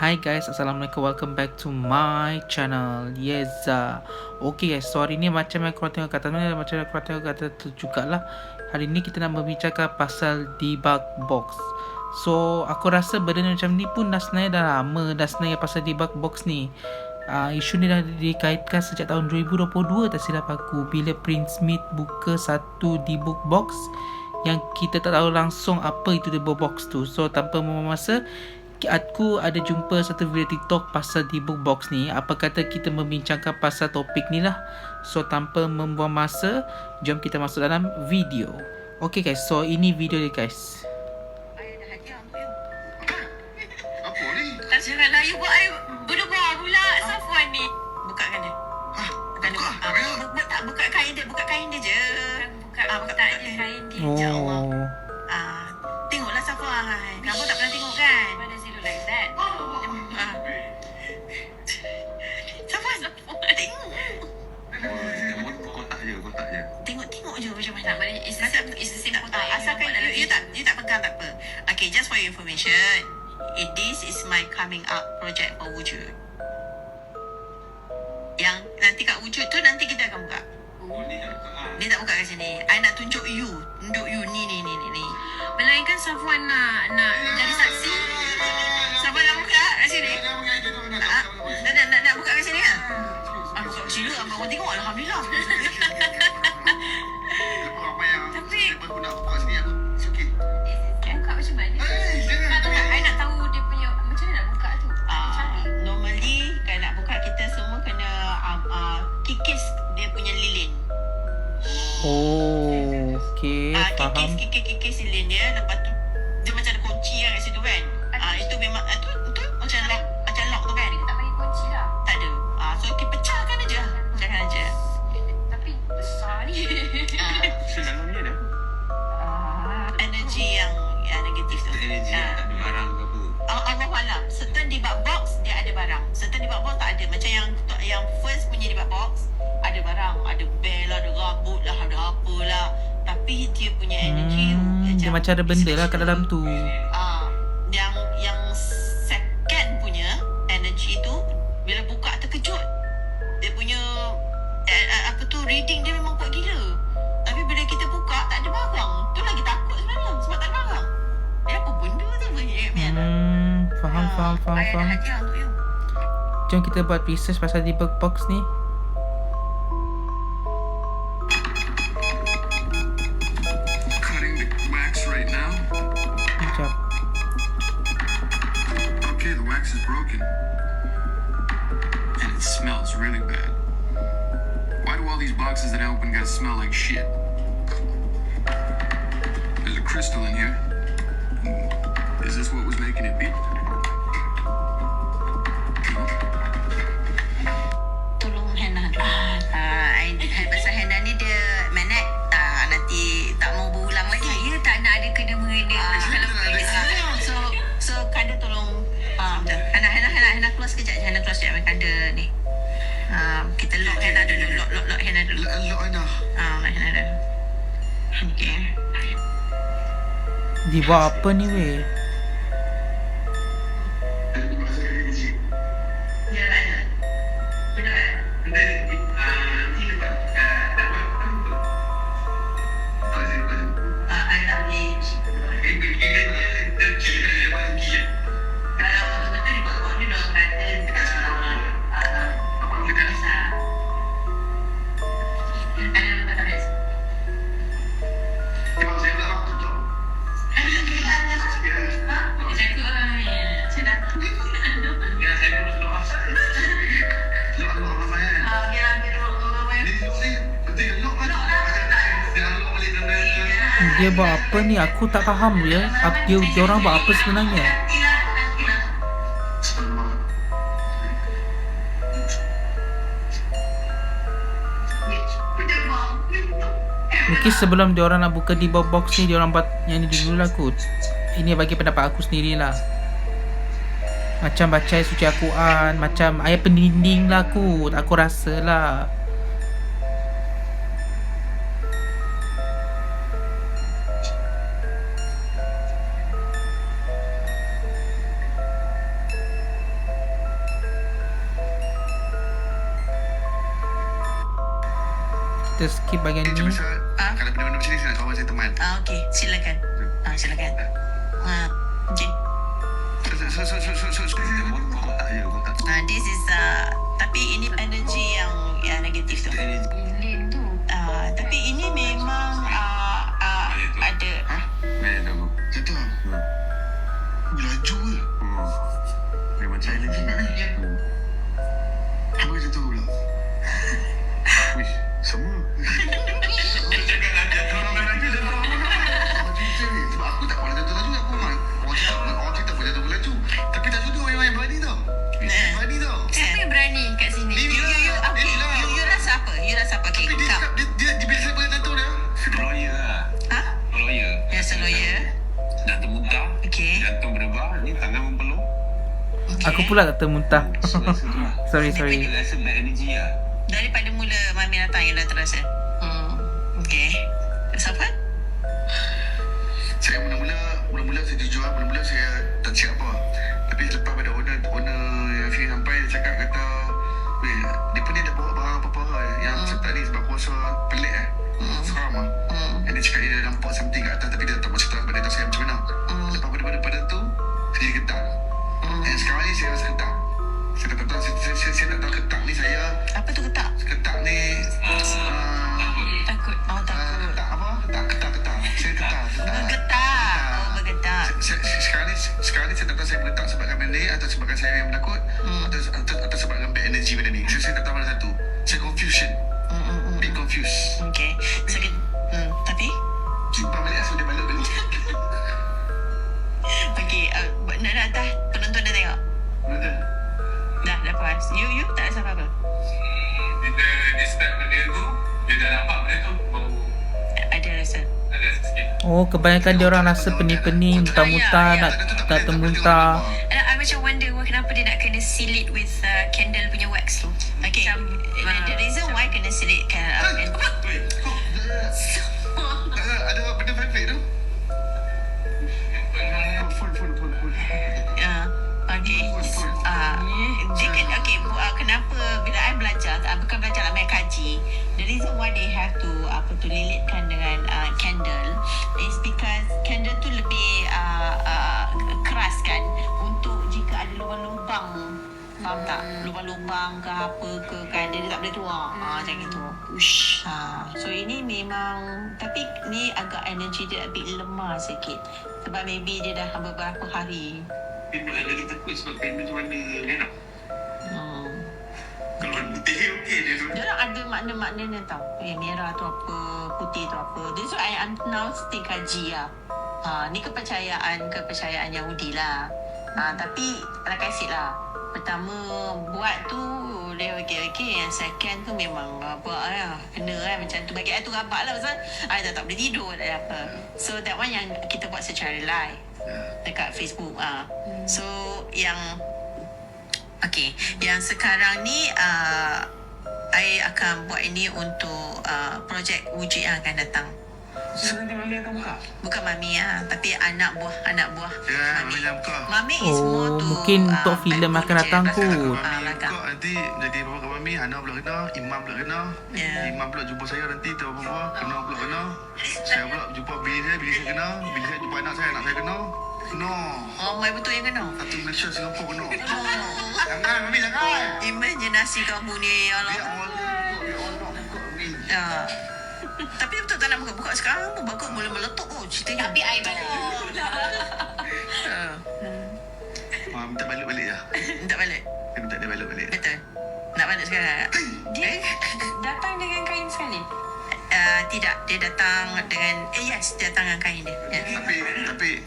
Hi guys, Assalamualaikum, welcome back to my channel. Yes, okay guys, so hari ni macam yang korang tengok kat atas, macam yang korang tengok kat atas tu jugalah. Hari ni kita nak berbincangkan pasal debug box. So, aku rasa benda macam ni pun dah sebenarnya dah lama dah sebenarnya pasal debug box ni. Isu ni dah dikaitkan sejak tahun 2022 tak silap aku, bila Prince Smith buka satu debug box yang kita tak tahu langsung apa itu debug box tu. So, tanpa membuang masa, aku ada jumpa satu video TikTok pasal debug box ni. Apa kata kita membincangkan pasal topik ni lah. So tanpa membuang masa, jom kita masuk dalam video. Okay guys, so ini video dia guys. Ayah dah hadiah untuk you. Apa ni? Tak cakap lah, you buat I berdebar pula Safwan ni. Bukakan dia. Buka kain dia. Buka kain dia je. Buka tak je kain dia. Oh. Tengoklah Safwan. Kamu tak pernah tengok kan? Why does it look like that? Safwan, tengok. Kotak je. Tengok je macam mana. It's the same kotak. Asalkan you tak pegang tak apa. Okay, just for your information, this is my coming up project for Wujud. Yang nanti kat Wujud tu nanti kita akan buka. Dia tak buka kat sini. I nak tunjuk you ni. Melainkan Safwan nak jadi saksi. Safwan nak buka kat sini. Nak buka kat sini ke? Buka kat sini. Abang tengok. Alhamdulillah. Tapi Aku nak buka sini aku. It's okay. buka macam mana? Jangan. I nak tahu dia punya macam mana nak buka tu. Normally kalau nak buka kita semua kena kikis dia punya lilin. Oh, okay, faham. Kikis lilin dia. Lepas tu dia macam ada kunci kan kat situ kan. Itu memang tu macam lock tu kan. Kita tak bagi kunci lah. Tak ada. So kita pecahkan aja. Tapi besar ni. Dalam ni ada. Energy yang negatif tu. Energy tak ada barang ke apa. Allahualam. Certain debug box dia ada barang. Certain debug box tak ada. Macam yang first punya debug box ada barang, ada bell lah, ada rambut lah, ada apa lah. Tapi dia punya energy Dia macam ada benda lah kat dalam tu. Yang second punya energy tu bila buka terkejut. Dia punya reading dia memang kuat gila. Tapi bila kita buka tak ada barang. Tu lagi takut sebenarnya sebab tak ada barang. Dia apa benda tu Faham. Ayah dah hadiah untuk you. Jom kita buat research pasal debug box ni. Cutting the wax right now. Sekejap. Okay, the wax is broken. And it smells really bad. Why do all these boxes that I open gotta smell like shit? There's a crystal in here. Is this what was making it beep? Tolong Hana. Pasal Hana ni dia Manet nanti tak mau berulang lagi. Saya tak nak ada kena-mengena. So Kanda tolong Hana close sekejap. Hana close sekejap Kanda ni. Kita lock Hana dulu. Lock Hana dulu. Lock Hana. Lock Hana dulu. Okay. Dia buat apa ni weh? Dia buat apa ni? Aku tak faham ya. Dia orang buat apa sebenarnya? Mungkin sebelum dia orang nak buka debug box ni, dia orang buat yang ni dulu lah kot. Ini bagi pendapat aku sendirilah. Macam baca suci Al-Quran, macam ayat pendinding lah kot. Aku rasa lah. kita skip bahagian ni. Kalau benda-benda macam ni saya nak kawan saya teman. Okey, silakan. Silakan. Okey. This is tapi ini energy yang negatif tu. Tapi ini memang ada. Jatuh. Laju ke? Memang cair lagi. Apa jatuh pula? Wish, semua. Jangan jatuh laju. Sebab aku tak pernah jatuh laju. Orang cakap pun jatuh laju. Tapi laju tu orang yang berani tau. Berani tau. Siapa yang berani kat sini? You rasa apa? You rasa apa? Okay, Tapi dia biasa pernah jatuh dia. Lawyer lah. Lawyer. Yes, a lawyer. Jantung muntah. Okay. Jantung berdebar. Ni tangan mempeluh. Okay. Aku pula tak termuntah. Sorry. Rasa bad energy lah. Daripada mula Mami datang yang dah terasa. Okay. Siapa? Saya mula-mula saya jujur, mula-mula saya tak siap apa. Tapi selepas pada owner yang sini sampai, dia cakap kata, weh, dia pun dia dah bawa barang apa-apa yang serta ni sebab kuasa pelik seram lah. Dan dia cakap dia dah nampak something kat atas tapi dia tak macam tahu pada tahu saya macam mana. Lepas pada tu, saya jadi ketak. Dan sekarang ni saya rasa ketak. Saya tak tahu, saya tak tahu ketak ni saya. Apa tu ketak? Ketak ni, Takut. Takut. ketak apa? Ketak. Saya ketak. Bergetar. Sekarang ni saya tak tahu saya bergetak sebabkan benda ni atau sebabkan saya yang menakut atau sebabkan bad energy benda ni. Saya tak tahu mana satu. Saya confusion. Bit confused. Okay. Tapi? Simpan balik asal dia balik balik. Okay. Nak dah penonton dah tengok? Betul. Dah puas. You tak rasa apa-apa? Bila dia start benda tu, dia dah nampak benda tu, baru Ada rasa? ada sikit. Oh, kebanyakan dia orang rasa pening-pening, muntah-muntah, nak termuntah. I macam wonder kenapa dia nak kena seal it with candle punya wax tu. Okay. The reason why kena seal it Ada benda fake tu? Full. Kenapa bila I belajar, bukan belajar lah, I kaji. The reason why they have to lilitkan dengan candle is because candle tu lebih keras kan untuk jika ada lubang-lubang. Faham tak? Lubang-lubang ke apa ke kan, dia tak boleh keluar. Macam gitu. So ini memang, tapi ni agak energy dia a bit lemah sikit. Sebab maybe dia dah beberapa hari. Dia lagi takut sebab benda tu warna merah. Kalau warna putih, okey dia tu. Dia orang ada makna-maknanya tau. Merah tu apa, putih tu apa. So I am now still kaji lah. Ni kepercayaan Yahudi lah. Tapi like I said lah, pertama buat tu dia okey. Yang second tu memang rabak lah. Kena kan macam tu. Bagi I tu rabak lah pasal I tak boleh tidur, tak ada apa. So that one yang kita buat secara live dekat Facebook. So yang yang sekarang ni I akan buat ini untuk projek wujud yang akan datang. So nanti Mami akan buka? Bukan Mami tapi anak buah Ya, Mami dah buka. Mami is more to mungkin untuk filem akan datang kot. Mami buka nanti jadi bapa kat Mami, Hana pula kena, Imam pula kena. Imam pula jumpa saya nanti tu apa kena pula kena. Saya pula jumpa bini saya kena. Bini saya jumpa anak saya kena. No. Mai betul yang kena. Satu Malaysia, Singapura kena. Jangan Mami, jangan. Imaginasi kamu ni, ya Allah. Biar orang nak buka Mami. Tapi betul tak nak buka sekarang pun bagus, boleh meletup ceritanya. Tapi I balik. Minta balik je. Tak balik. Dia minta dia balik. Betul. Nak balik sekarang. Dia datang dengan kain sekali. Tidak, dia datang dengan yes, dia datang dengan kain dia. Tapi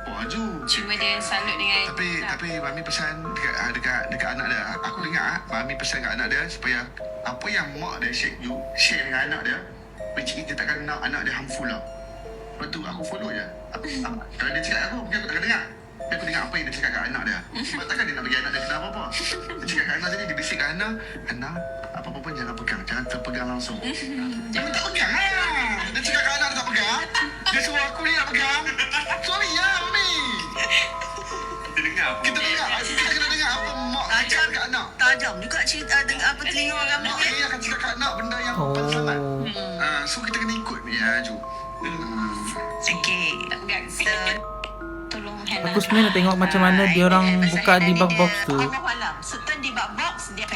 baju. Cuma dia salut dengan Tapi Mami pesan dekat anak dia. Aku dengar Mami pesan kat anak dia supaya apa yang mak dia share dengan anak dia, which is dia takkan nak anak dia harmful lah. Lepas tu aku follow je. Kalau dia cakap aku, mungkin aku takkan dengar. Tapi aku dengar apa yang dia cakap kat anak dia. Sebab takkan dia nak bagi anak dia kena apa-apa. Dia cakap kat anak dia, dia bisik kat anak, apa-apa pun jangan pegang. Jangan terpegang langsung. Dia tak pegang lah. Dia cakap kat anak dia tak pegang. Dia suruh aku ni nak pegang. Sorry lah, Mami. Kita dengar apa? Kita kena dengar apa mak cakap kat anak. Tajam juga cerita dengar apa telinga orang Mak ni. ni akan cakap kat anak benda yang paling selamat. So kita kena ikut ni Ju. Okey. So, Tolong Hannah. Aku sebenarnya nak tengok macam mana dia orang buka di bug box tu. Allahualam. Certain di bug box dia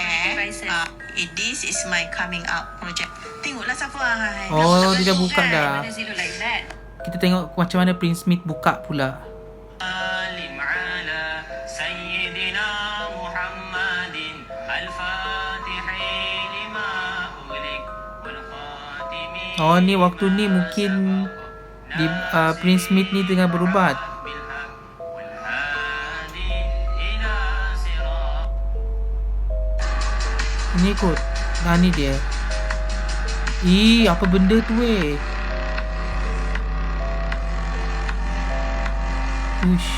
this is my coming out project. Tengoklah Safwan. Oh, dia dah buka dah. Why does it look like that? Kita tengok macam mana Prince Smith buka pula. Oh, ni waktu ni mungkin di Prince Smith ni tengah berubat. Ni kot. Nah, ni dia. Apa benda tu Ush.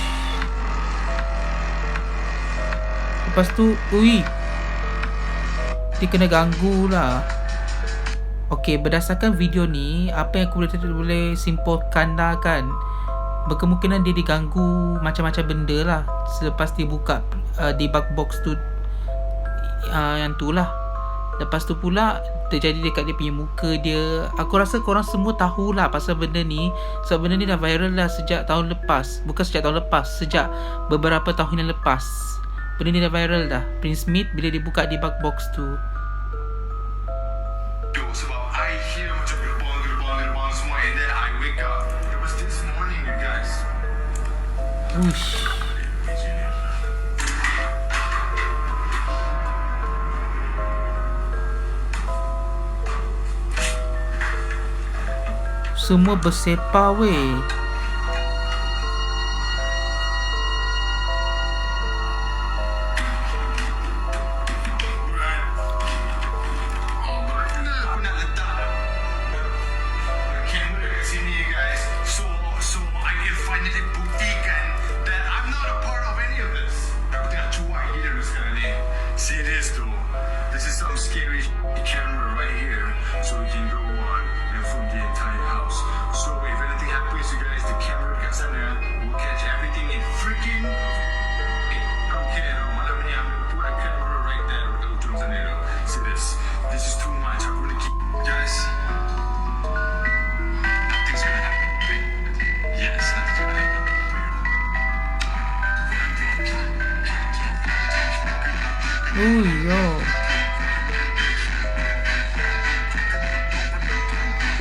Lepas tu, dia kena ganggu lah. Okey, berdasarkan video ni, apa yang aku boleh simpulkan dah kan, berkemungkinan dia diganggu macam-macam benda lah selepas dia buka debug box tu, yang tu lah. Lepas tu pula terjadi dekat dia punya muka dia. Aku rasa korang semua tahulah pasal benda ni, sebab benda ni dah viral lah sejak tahun lepas. Bukan sejak tahun lepas, sejak beberapa tahun yang lepas. Benda ni dah viral dah. Prince Smith bila dia buka debug box tu. Sebab I hear macam gerbang semua, and then I wake up. It was this morning, you guys. Ush. Semua bersepah weh.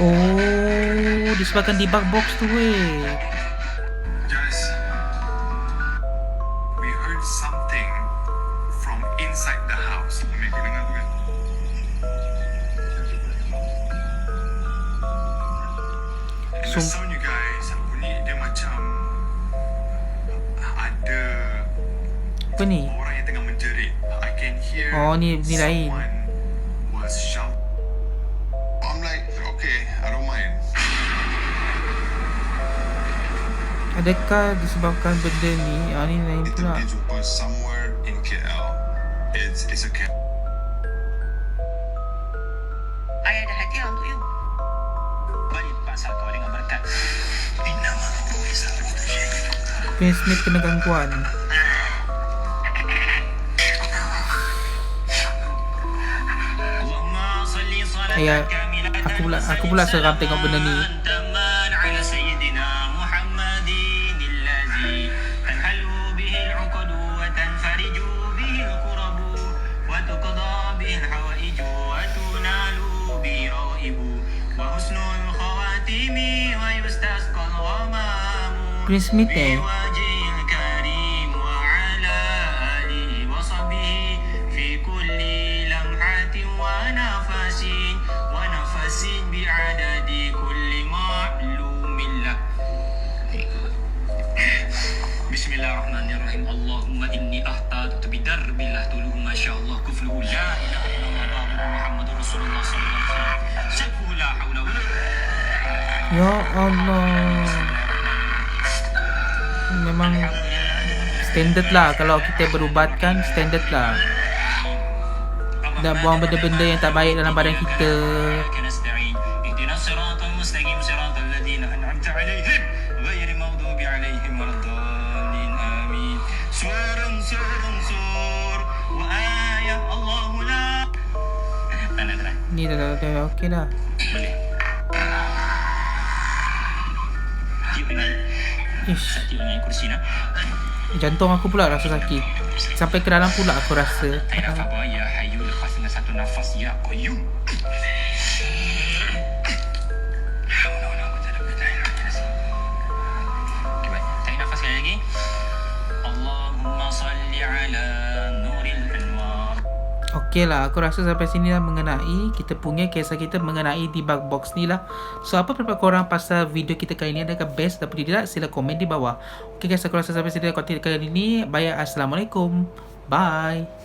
Oh, disebabkan debug box tu weh. Guys, we heard something from inside the house. Kau dengar tu kan? And the sound you guys, bunyi dia macam ada Apa ni? orang yang tengah menjerit. I can hear. Oh, ni lain. Someone was shouting. I'm like, okay, I don't mind. Adakah disebabkan benda ni? Ni lain Itu pula. dia jumpa somewhere in KL. It's a camp. I ada hadiah untuk you. Balik pasal kau dengan berkat. Innama bu'isa Prince Smith kena gangguan. Allahumma salli salatan Ayah, kamilatan aku pula seram tengok benda ni. taman ala sayyidina Muhammadin allazi tanhalu bihi al-uqadu wa tanfariju bihi al-qurabu wa tuqda bihi al-hawaiju wa tunalu bihi rawaibu wa husnul khawatimi wa yustasqa al-ghamamu Prince Smith بوجه الكريم وعلى آله وصحبه في كل لمحة ونفس بعدد كل معلوم له. بسم الله الرحمن الرحيم. اللهم إني أحتاط بدرب الله تلوه ما شاء الله كفله لا إله إلا الله بابه محمد رسول الله صلى الله عليه وسلم سيفه لا حول ولا قوة. Ya Allah. Memang standard lah. Kalau kita berubatkan, standard lah. Nak buang benda-benda yang tak baik dalam badan kita. اهدنا الصراط المستقيم صراط الذين أنعمت عليهم غير المغضوب عليهم ولا الضالين آمين. سور وآية الله Okey dah. Boleh. Tiup dengan Ish, tiup dengan kursi nak. jantung aku pula rasa sakit. Sampai ke dalam pula aku rasa. Tarik nafas bawah. Ya Hayyu, lepas dengan satu nafas. Ya Qayyum. Okey, baik. Tarik nafas sekali lagi. Allahumma salli ala nuril anwar. Okey lah, aku rasa sampai sini lah mengenai kita punya kisah kita mengenai debug box ni lah. So, apa pendapat korang pasal video kita kali ni? Adakah best atau tidak? Sila komen di bawah. Okey guys, aku rasa sampai sini konten kali ni. Bye, Assalamualaikum. Bye.